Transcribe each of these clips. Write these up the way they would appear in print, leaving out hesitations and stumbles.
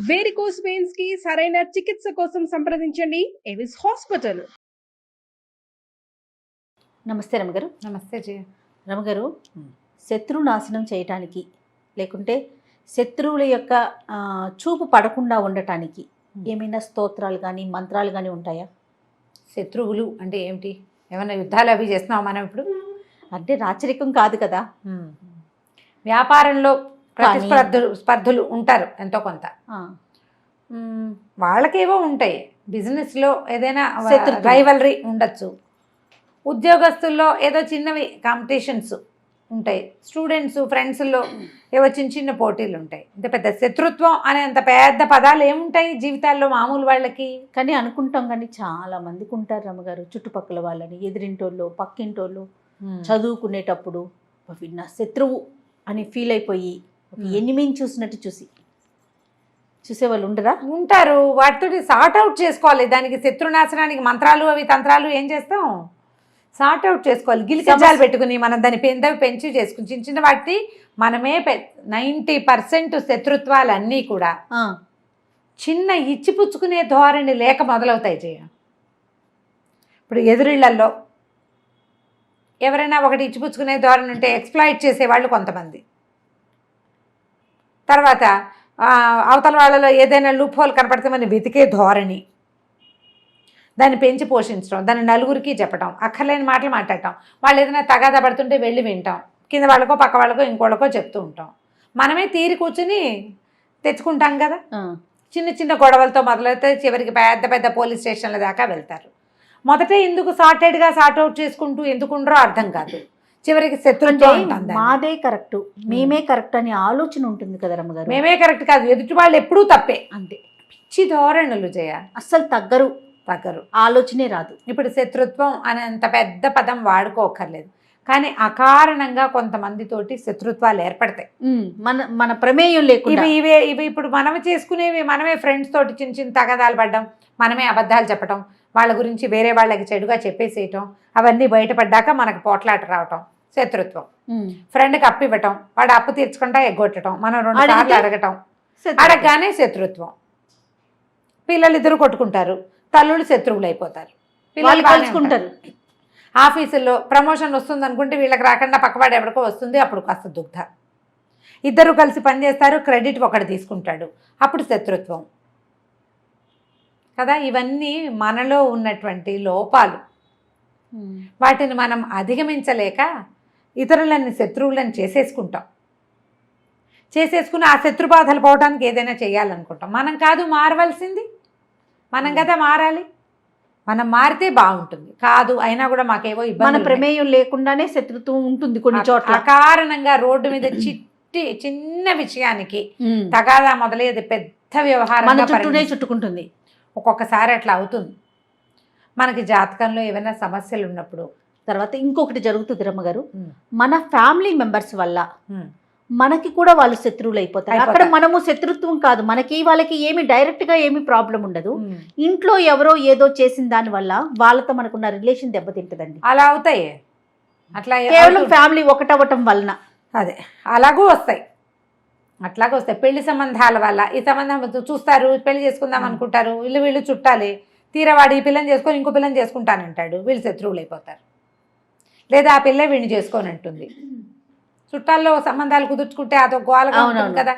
Varicose veins కి సరైన చికిత్స కోసం సంప్రదించండి ఎవిస్ హాస్పిటల్. నమస్తే రమగారు. నమస్తే జయ. రమగారు, శత్రు నాశనం చేయటానికి లేకుంటే శత్రువుల యొక్క చూపు పడకుండా ఉండటానికి ఏమైనా స్తోత్రాలు కానీ మంత్రాలు కానీ ఉంటాయా? శత్రువులు అంటే ఏమిటి? ఏమైనా యుద్ధాలు అవి చేస్తున్నావా మనం ఇప్పుడు? అంటే రాచరికం కాదు కదా. వ్యాపారంలో స్పర్ధులు ఉంటారు ఎంతో కొంత, వాళ్ళకేవో ఉంటాయి. బిజినెస్లో ఏదైనా రైవలరీ ఉండొచ్చు, ఉద్యోగస్తుల్లో ఏదో చిన్నవి కాంపిటీషన్స్ ఉంటాయి, స్టూడెంట్స్ ఫ్రెండ్స్లో ఏవో చిన్న చిన్న పోటీలు ఉంటాయి. ఇంత పెద్ద శత్రుత్వం అనే అంత పెద్ద పదాలు ఏముంటాయి జీవితాల్లో మామూలు వాళ్ళకి? కానీ అనుకుంటాం, కానీ చాలా మందికి ఉంటారు రమ్మగారు, చుట్టుపక్కల వాళ్ళని, ఎదిరింటోళ్ళు, పక్కింటోళ్ళు, చదువుకునేటప్పుడు విన్న శత్రువు అని ఫీల్ అయిపోయి ఎనిమిని చూసినట్టు చూసేవాళ్ళు ఉండరా? ఉంటారు. వాటితో సార్ట్ అవుట్ చేసుకోవాలి. దానికి శత్రునాశనానికి మంత్రాలు అవి తంత్రాలు ఏం చేస్తాం? సార్ట్ అవుట్ చేసుకోవాలి. గిలికజాలు పెట్టుకుని మనం దాని పెంచి చేసుకుని చిన్న చిన్న వాటి మనమే 90% శత్రుత్వాలన్నీ కూడా చిన్న ఇచ్చిపుచ్చుకునే ధోరణి లేక మొదలవుతాయి జయ. ఇప్పుడు ఎదురిళ్లల్లో ఎవరైనా ఒకటి ఇచ్చిపుచ్చుకునే ధోరణి ఉంటే ఎక్స్ప్లాయిట్ చేసేవాళ్ళు కొంతమంది, తర్వాత అవతల వాళ్ళలో ఏదైనా లూప్ హోల్ కనపడితే మనం వెతికే ధోరణి, దాన్ని పెంచి పోషించడం, దాన్ని నలుగురికి చెప్పడం, అక్కర్లేని మాటలు మాట్లాడటం, వాళ్ళు ఏదైనా తగాదా పడుతుంటే వెళ్ళి వింటాం, కింద వాళ్ళకో పక్క వాళ్ళకో ఇంకోళ్ళకో చెప్తూ ఉంటాం. మనమే తీరి కూర్చుని తెచ్చుకుంటాం కదా. చిన్న చిన్న గొడవలతో మొదలైతే చివరికి పెద్ద పెద్ద పోలీస్ స్టేషన్ల దాకా వెళ్తారు. మొదట ఎందుకు సార్టెడ్గా సార్ట్ అవుట్ చేసుకుంటూ ఎందుకుండ్రో అర్థం కాదు. చివరికి శత్రుత్వం మాదే కరెక్ట్, మేమే కరెక్ట్ అనే ఆలోచన ఉంటుంది కదా రమ్మగారు. మేమే కరెక్ట్ కాదు, ఎదుటి వాళ్ళు ఎప్పుడూ తప్పే. అంతే పిచ్చి ధోరణులు జయ. అస్సలు తగ్గరు, ఆలోచనే రాదు. ఇప్పుడు శత్రుత్వం అనేంత పెద్ద పదం వాడుకోకర్లేదు, కానీ అకారణంగా కొంతమందితోటి శత్రుత్వాలు ఏర్పడతాయి మన ప్రమేయం లేకుండా. ఇవి ఇప్పుడు మనం చేసుకునేవి, మనమే ఫ్రెండ్స్ తోటి చిన్న చిన్న తగాదాలు పడ్డం, మనమే అబద్ధాలు చెప్పడం, వాళ్ళ గురించి వేరే వాళ్ళకి చెడుగా చెప్పేసేయటం, అవన్నీ బయటపడ్డాక మనకు పోట్లాట రావటం శత్రుత్వం. ఫ్రెండ్కి అప్పు ఇవ్వటం, వాడు అప్పు తీర్చుకుంటా ఎగ్గొట్టడం, మనం 2 సార్లు అడగటం, అడగగానే శత్రుత్వం. పిల్లలు ఇద్దరు కొట్టుకుంటారు, తల్లులు శత్రువులు అయిపోతారు, పిల్లలు కలుసుకుంటారు. ఆఫీసుల్లో ప్రమోషన్ వస్తుంది అనుకుంటే వీళ్ళకి రాకుండా పక్కవాడు ఎవరికో వస్తుంది, అప్పుడు కాస్త దుగ్ధ. ఇద్దరు కలిసి పనిచేస్తారు, క్రెడిట్ ఒకటి తీసుకుంటాడు, అప్పుడు శత్రుత్వం కదా. ఇవన్నీ మనలో ఉన్నటువంటి లోపాలు. వాటిని మనం అధిగమించలేక ఇతరులని శత్రువులను చేసేసుకుని ఆ శత్రుబాధలు పోవడానికి ఏదైనా చేయాలనుకుంటాం. మనం కాదు మారవలసింది, మనం కదా మారాలి. మనం మారితే బాగుంటుంది. కాదు అయినా కూడా మాకేవో ఇబ్బంది, మన ప్రమేయం లేకుండానే శత్రుత్వం ఉంటుంది కొన్ని చోట్ల. అకారణంగా రోడ్డు మీద చిన్న విషయానికి తగాదా మొదలయ్యేది పెద్ద వ్యవహారం చుట్టుకుంటుంది. ఒక్కొక్కసారి అట్లా అవుతుంది. మనకి జాతకంలో ఏమైనా సమస్యలు ఉన్నప్పుడు తర్వాత ఇంకొకటి జరుగుతుంది రమ్మగారు, మన ఫ్యామిలీ మెంబర్స్ వల్ల మనకి కూడా వాళ్ళు శత్రువులు అయిపోతారు. అక్కడ మనము శత్రుత్వం కాదు, మనకి వాళ్ళకి ఏమి డైరెక్ట్ గా ఏమి ప్రాబ్లం ఉండదు. ఇంట్లో ఎవరో ఏదో చేసిన దాని వల్ల వాళ్ళతో మనకున్న రిలేషన్ దెబ్బతింటదండి. అలా అవుతాయి, అట్లా కేవలం ఫ్యామిలీ ఒకటవటం వలన. అదే అలాగూ వస్తాయి, అట్లాగే వస్తాయి. పెళ్లి సంబంధాల వల్ల ఈ సంబంధం చూస్తారు, పెళ్లి చేసుకుందాం అనుకుంటారు, వీళ్ళు చుట్టాలి, తీరవాడు ఈ పిల్లని చేసుకొని ఇంకో పిల్లని చేసుకుంటానంటాడు, వీళ్ళు శత్రువులు అయిపోతారు. లేదా ఆ పిల్ల వీడిని చేసుకొని అంటుంది. చుట్టాల్లో సంబంధాలు కుదుర్చుకుంటే అదొక గోలగా ఉంటుంది కదా.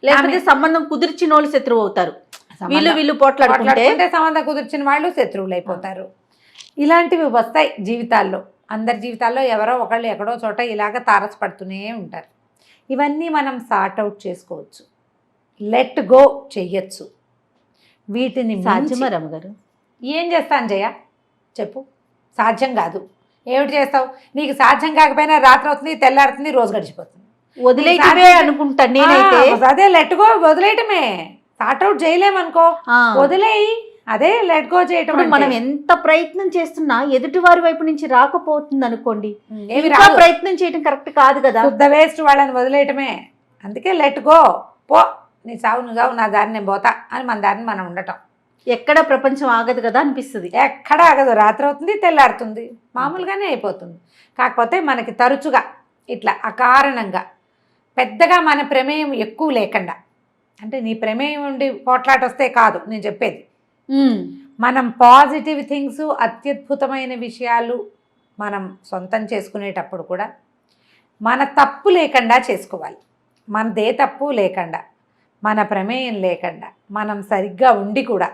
లేకపోతే సంబంధం కుదిర్చిన వాళ్ళు శత్రువు అవుతారు, వీళ్ళు పోట్లాడుకుంటే సంబంధం కుదిర్చిన వాళ్ళు శత్రువులు అయిపోతారు. ఇలాంటివి వస్తాయి జీవితాల్లో. అందరి జీవితాల్లో ఎవరో ఒకళ్ళు ఎక్కడో చోట ఇలాగ తారసపడుతూనే ఉంటారు. ఇవన్నీ మనం సార్ట్ అవుట్ చేసుకోవచ్చు, లెట్ గో చెయ్యొచ్చు. వీటిని సాధ్యమా రమ్మగారు? ఏం చేస్తాను జయ చెప్పు? సాధ్యం కాదు. ఏమిటి చేస్తావు? నీకు సాధ్యం కాకపోయినా రాత్రి అవుతుంది, తెల్లారుతుంది, రోజు గడిచిపోతుంది. వదిలేయటమే అనుకుంటాను నేనైతే. అదే లెట్ గో, వదిలేయటమే. సార్ట్ అవుట్ చేయలేమనుకో, వదిలేయి. అదే లెట్ గో చేయటం. మనం ఎంత ప్రయత్నం చేస్తున్నా ఎదుటి వారి వైపు నుంచి రాకపోతుంది అనుకోండి, ప్రయత్నం చేయడం కరెక్ట్ కాదు కదా. శుద్ధ వేస్ట్ వాళ్ళని వదిలేయటమే. అందుకే లెట్ గో, పో, నీ సావు నువ్వు సావు, నా దారిని నేను పోతా అని మన దారిని మనం ఉండటం. ఎక్కడ ప్రపంచం ఆగదు కదా అనిపిస్తుంది. ఎక్కడ ఆగదు, రాత్రి అవుతుంది, తెల్లారుతుంది, మామూలుగానే అయిపోతుంది. కాకపోతే మనకి తరచుగా ఇట్లా అకారణంగా పెద్దగా మన ప్రమేయం ఎక్కువ లేకుండా అంటే నీ ప్రమేయం ఉండి పోట్లాట వస్తే కాదు నేను చెప్పేది. మనం పాజిటివ్ థింగ్స్, అత్యద్భుతమైన విషయాలు మనం సొంతం చేసుకునేటప్పుడు కూడా మన తప్పు లేకుండా చేసుకోవాలి. మనదే తప్పు లేకుండా, మన ప్రమేయం లేకుండా, మనం సరిగ్గా ఉండి కూడా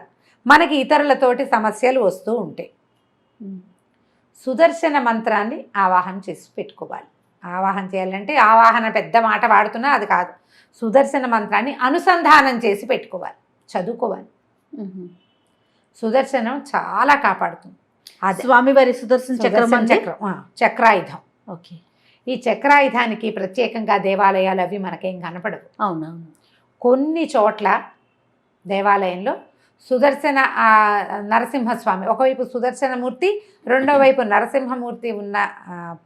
మనకి ఇతరులతోటి సమస్యలు వస్తూ ఉంటాయి. సుదర్శన మంత్రాన్ని ఆవాహన చేసి పెట్టుకోవాలి. ఆవాహన చేయాలంటే ఆవాహన పెద్ద మాట వాడుతున్నా అది కాదు. సుదర్శన మంత్రాన్ని అనుసంధానం చేసి పెట్టుకోవాలి, చదువుకోవాలి. సుదర్శనం చాలా కాపాడుతుంది. అది స్వామివారి సుదర్శన చక్రం అంటే చక్రాయుధం. ఓకే. ఈ చక్రాయుధానికి ప్రత్యేకంగా దేవాలయాలు అవి మనకేం కనపడవు. అవునవును. కొన్ని చోట్ల దేవాలయంలో సుదర్శన నరసింహస్వామి, ఒకవైపు సుదర్శనమూర్తి, రెండో వైపు నరసింహమూర్తి ఉన్న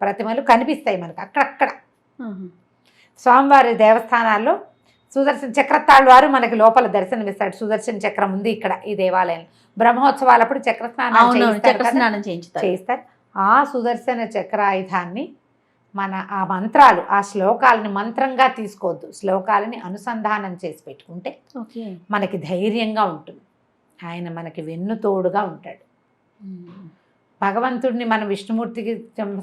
ప్రతిమలు కనిపిస్తాయి మనకు అక్కడక్కడ. స్వామివారి దేవస్థానాల్లో సుదర్శన చక్రతాళ్ వారు మనకి లోపల దర్శనమిస్తాడు. సుదర్శన చక్రం ఉంది ఇక్కడ ఈ దేవాలయంలో. బ్రహ్మోత్సవాలప్పుడు చక్రస్నానం చేయిస్తారు. ఆ సుదర్శన చక్రాయుధాన్ని మన ఆ మంత్రాలు, ఆ శ్లోకాలని మంత్రంగా తీసుకోవద్దు, శ్లోకాలని అనుసంధానం చేసి పెట్టుకుంటే మనకి ధైర్యంగా ఉంటుంది. ఆయన మనకి వెన్నుతోడుగా ఉంటాడు. భగవంతుడిని మనం విష్ణుమూర్తికి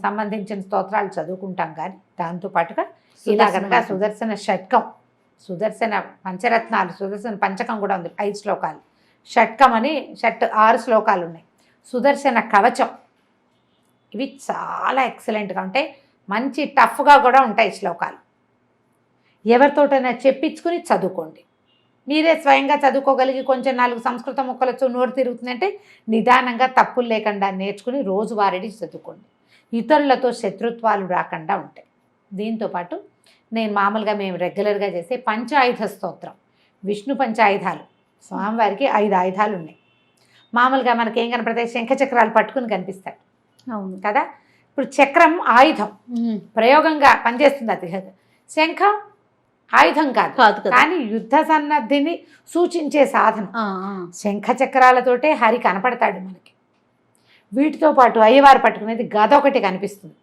సంబంధించిన స్తోత్రాలు చదువుకుంటాం, కానీ దాంతోపాటుగా ఇలా కనుక సుదర్శన షట్కం, సుదర్శన పంచరత్నాలు, సుదర్శన పంచకం కూడా ఉంది, 5 శ్లోకాలు. షట్కం అని 6 శ్లోకాలు ఉన్నాయి. సుదర్శన కవచం, ఇవి చాలా ఎక్సలెంట్గా ఉంటాయి. మంచి టఫ్గా కూడా ఉంటాయి శ్లోకాలు. ఎవరితోటైనా చెప్పించుకుని చదువుకోండి. మీరే స్వయంగా చదువుకోగలిగి కొంచెం 4 సంస్కృత ముక్కలతో నోరు తిరుగుతుందంటే నిదానంగా తప్పులు లేకుండా నేర్చుకుని రోజువారీ చదువుకోండి. ఇతరులతో శత్రుత్వాలు రాకుండా ఉంటాయి. దీంతోపాటు నేను మామూలుగా మేము రెగ్యులర్గా చేసే పంచాయుధ స్తోత్రం, విష్ణు పంచాయుధాలు. స్వామివారికి 5 ఆయుధాలు ఉన్నాయి. మామూలుగా మనకి ఏం కనపడతాయి, శంఖచక్రాలు పట్టుకుని కనిపిస్తాయి. అవును కదా. ఇప్పుడు చక్రం ఆయుధం, ప్రయోగంగా పనిచేస్తుంది. అది శంఖం ఆయుధం కాదు, కానీ యుద్ధ సన్నద్ధిని సూచించే సాధనం. శంఖ చక్రాలతోటే హరి కనపడతాడు మనకి. వీటితో పాటు అయ్యవారు పట్టుకునేది గద ఒకటి కనిపిస్తుంది.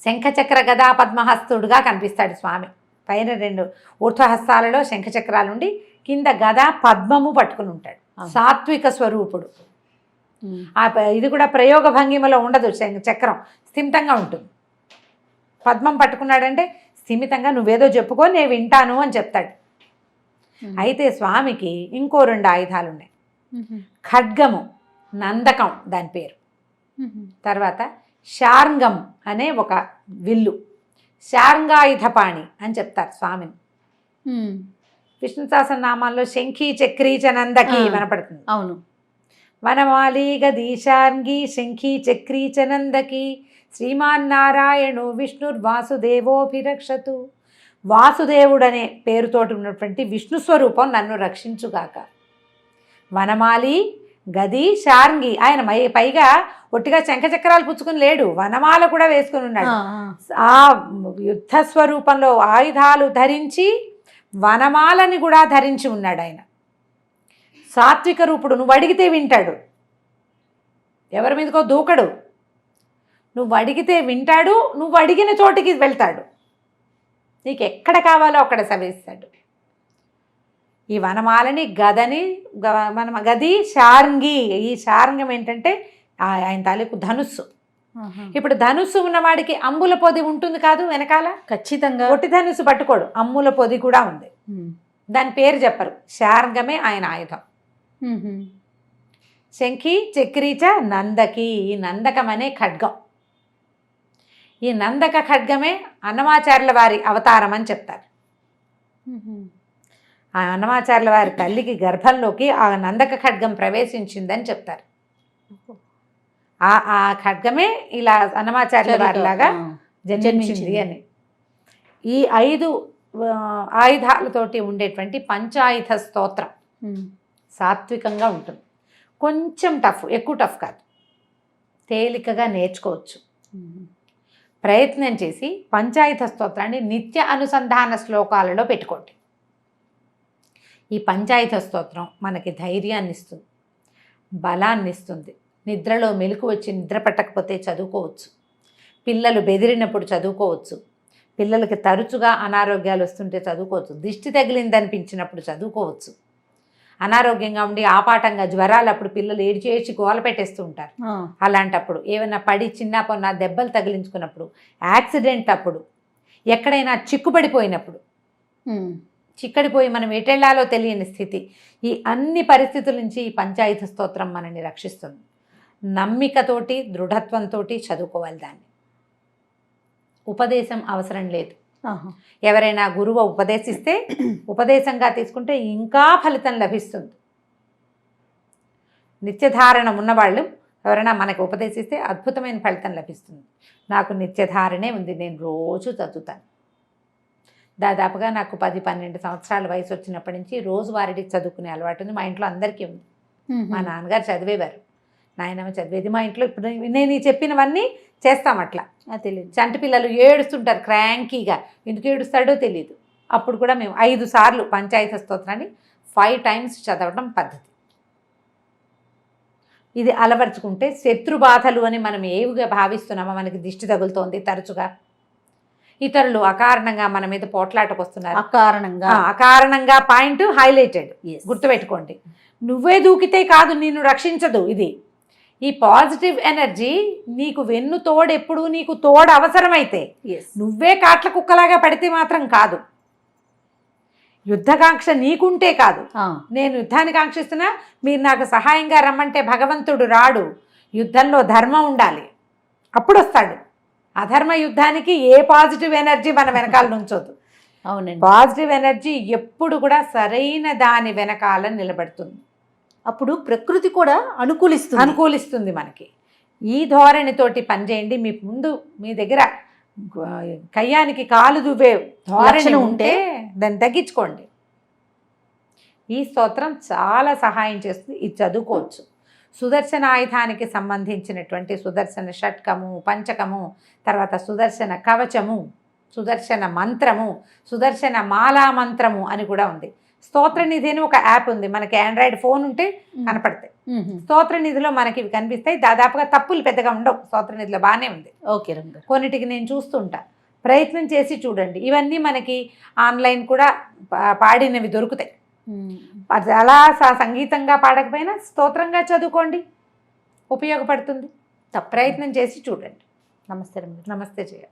శంఖచక్ర గదా పద్మహస్తుడుగా కనిపిస్తాడు స్వామి. పైన 2 ఊర్ధ్వహస్తాలలో శంఖచక్రాలుండి కింద గదా పద్మము పట్టుకుని ఉంటాడు. సాత్విక స్వరూపుడు. ఇది కూడా ప్రయోగ భంగిమలో ఉండదు. చక్రం స్థిమితంగా ఉంటుంది. పద్మం పట్టుకున్నాడంటే స్థిమితంగా నువ్వేదో చెప్పుకో నేను వింటాను అని చెప్తాడు. అయితే స్వామికి ఇంకో 2 ఆయుధాలు ఉన్నాయి. ఖడ్గము, నందకం దాని పేరు. తర్వాత శార్ంగం అనే ఒక విల్లు, శార్ంగాయుధపాణి అని చెప్తారు స్వామిని. విష్ణు సహస్రనామాల్లో శంఖీ చక్రీ చ నందకి వినపడుతుంది. అవును. వనమాలి గదీశార్ంగి శంఖీ చక్రీ చ నందకి శ్రీమాన్నారాయణో విష్ణుర్వాసుదేవోభిరక్షతు. వాసుదేవుడనే పేరుతోటి ఉన్నటువంటి విష్ణు స్వరూపం నన్ను రక్షించుగాక. వనమాలి గది శార్ంగి, ఆయన పైగా ఒట్టిగా శంఖచక్రాలు పుచ్చుకుని లేడు, వనమాల కూడా వేసుకుని ఉన్నాడు. ఆ యుద్ధ స్వరూపంలో ఆయుధాలు ధరించి వనమాలని కూడా ధరించి ఉన్నాడు ఆయన. సాత్విక రూపుడు. నువ్వు అడిగితే వింటాడు, ఎవరి మీదకో దూకడు. నువ్వు అడిగితే వింటాడు, నువ్వు అడిగిన చోటికి వెళ్తాడు, నీకు ఎక్కడ కావాలో అక్కడ సవిస్తాడు. ఈ వనమాలని గదని గది శార్ంగి. ఈ శార్ంగం ఏంటంటే ఆయన తాలూకు ధనుస్సు. ఇప్పుడు ధనుస్సు ఉన్నవాడికి అంబుల పొది ఉంటుంది కాదు వెనకాల, ఖచ్చితంగా ఒట్టి ధనుస్సు పట్టుకోడు, అమ్ముల పొది కూడా ఉంది. దాని పేరు చెప్పరు, శార్ంగమే ఆయన ఆయుధం. శంఖి చక్రీచ నందకి. ఈ నందకం అనే ఖడ్గం. ఈ నందక ఖడ్గమే అన్నమాచార్యుల వారి అవతారం అని చెప్తారు. ఆ అన్నమాచార్యుల వారి తల్లికి గర్భంలోకి ఆ నందక ఖడ్గం ప్రవేశించిందని చెప్తారు. ఆ ఖడ్గమే ఇలా అన్నమాచార్యుల వారిలాగా జన్మించింది అని. ఈ 5 ఆయుధాలతోటి ఉండేటువంటి పంచాయుధ స్తోత్రం సాత్వికంగా ఉంటుంది. కొంచెం టఫ్, ఎక్కువ టఫ్ కాదు, తేలికగా నేర్చుకోవచ్చు. ప్రయత్నం చేసి పంచాయుధ స్తోత్రాన్ని నిత్య అనుసంధాన శ్లోకాలలో పెట్టుకోండి. ఈ పంచాయుధ స్తోత్రం మనకి ధైర్యాన్ని ఇస్తుంది, బలాన్ని ఇస్తుంది. నిద్రలో మెలకు వచ్చి నిద్ర పట్టకపోతే చదువుకోవచ్చు, పిల్లలు బెదిరినప్పుడు చదువుకోవచ్చు, పిల్లలకి తరచుగా అనారోగ్యాలు వస్తుంటే చదువుకోవచ్చు, దిష్టి తగిలింది అనిపించినప్పుడు చదువుకోవచ్చు. అనారోగ్యంగా ఉండి ఆపాటంగా జ్వరాలు అప్పుడు పిల్లలు ఏడ్చేసి గోల పెట్టేస్తూ ఉంటారు. అలాంటప్పుడు ఏమైనా పడి చిన్న పొన్న దెబ్బలు తగిలించుకున్నప్పుడు, యాక్సిడెంట్ అప్పుడు, ఎక్కడైనా చిక్కుపడిపోయినప్పుడు, చిక్కడిపోయి మనం ఎటెళ్లాలో తెలియని స్థితి, ఈ అన్ని పరిస్థితుల నుంచి ఈ పంచాయతీ స్తోత్రం మనల్ని రక్షిస్తుంది. నమ్మికతోటి దృఢత్వంతో చదువుకోవాలి దాన్ని. ఉపదేశం అవసరం లేదు. ఎవరైనా గురువు ఉపదేశిస్తే ఉపదేశంగా తీసుకుంటే ఇంకా ఫలితం లభిస్తుంది. నిత్యధారణ ఉన్నవాళ్ళు ఎవరైనా మనకు ఉపదేశిస్తే అద్భుతమైన ఫలితం లభిస్తుంది. నాకు నిత్యధారణే ఉంది, నేను రోజు చదువుతాను. దాదాపుగా నాకు 10-12 సంవత్సరాల వయసు వచ్చినప్పటి నుంచి రోజువారీ చదువుకునే అలవాటు ఉంది. మా ఇంట్లో అందరికీ ఉంది. మా నాన్నగారు చదివేవారు, నాయనమ్మ చదివేది. మా ఇంట్లో ఇప్పుడు నేను చెప్పినవన్నీ చేస్తాం. అట్లా తెలియదు. చంటి పిల్లలు ఏడుస్తుంటారు క్రాంకీగా, ఎందుకు ఏడుస్తాడో తెలియదు. అప్పుడు కూడా మేము 5 సార్లు పంచాయతీ స్తోత్రాన్ని 5 టైమ్స్ చదవడం పద్ధతి. ఇది అలవర్చుకుంటే శత్రు బాధలు అని మనం ఏవిగా భావిస్తున్నామో, మనకి దిష్టి తగులుతోంది తరచుగా, ఇతరులు అకారణంగా మన మీద పోట్లాటకు వస్తున్నారు, అకారణంగా పాయింట్ హైలైటెడ్, గుర్తుపెట్టుకోండి. నువ్వే దూకితే కాదు, నిన్ను రక్షించదు. ఇది ఈ పాజిటివ్ ఎనర్జీ నీకు వెన్ను తోడు, ఎప్పుడు నీకు తోడు అవసరమైతే, నువ్వే కాట్ల కుక్కలాగా పడితే మాత్రం కాదు. యుద్ధకాంక్ష నీకుంటే కాదు. నేను యుద్ధాన్ని కాంక్షిస్తున్నా, మీరు నాకు సహాయంగా రమ్మంటే భగవంతుడు రాడు. యుద్ధంలో ధర్మం ఉండాలి, అప్పుడు వస్తాడు. అధర్మ యుద్ధానికి ఏ పాజిటివ్ ఎనర్జీ మన వెనకాల నుంచోదు. అవునండి, పాజిటివ్ ఎనర్జీ ఎప్పుడు కూడా సరైన దాని వెనకాల నిలబడుతుంది. అప్పుడు ప్రకృతి కూడా అనుకూలిస్తుంది మనకి. ఈ ధోరణితోటి పనిచేయండి. మీ ముందు మీ దగ్గర కయ్యానికి కాలు దువ్వే ధోరణి ఉంటే దాన్ని తగ్గించుకోండి. ఈ స్తోత్రం చాలా సహాయం చేస్తుంది. ఇది చదువుకోవచ్చు. సుదర్శన ఆయుధానికి సంబంధించినటువంటి సుదర్శన షట్కము, పంచకము, తర్వాత సుదర్శన కవచము, సుదర్శన మంత్రము, సుదర్శన మాలా మంత్రము అని కూడా ఉంది. స్తోత్రనిధి అని ఒక యాప్ ఉంది, మనకి ఆండ్రాయిడ్ ఫోన్ ఉంటే కనపడతాయి. స్తోత్రనిధిలో మనకి ఇవి కనిపిస్తాయి. దాదాపుగా తప్పులు పెద్దగా ఉండవు. స్తోత్రనిధిలో బాగానే ఉంది. ఓకే, కొన్నిటికి నేను చూస్తుంటా, ప్రయత్నం చేసి చూడండి. ఇవన్నీ మనకి ఆన్లైన్ కూడా పాడినవి దొరుకుతాయి. అది అలా సంగీతంగా పాడకపోయినా స్తోత్రంగా చదువుకోండి, ఉపయోగపడుతుంది. ప్రయత్నం చేసి చూడండి. నమస్తే. నమస్తే జయ.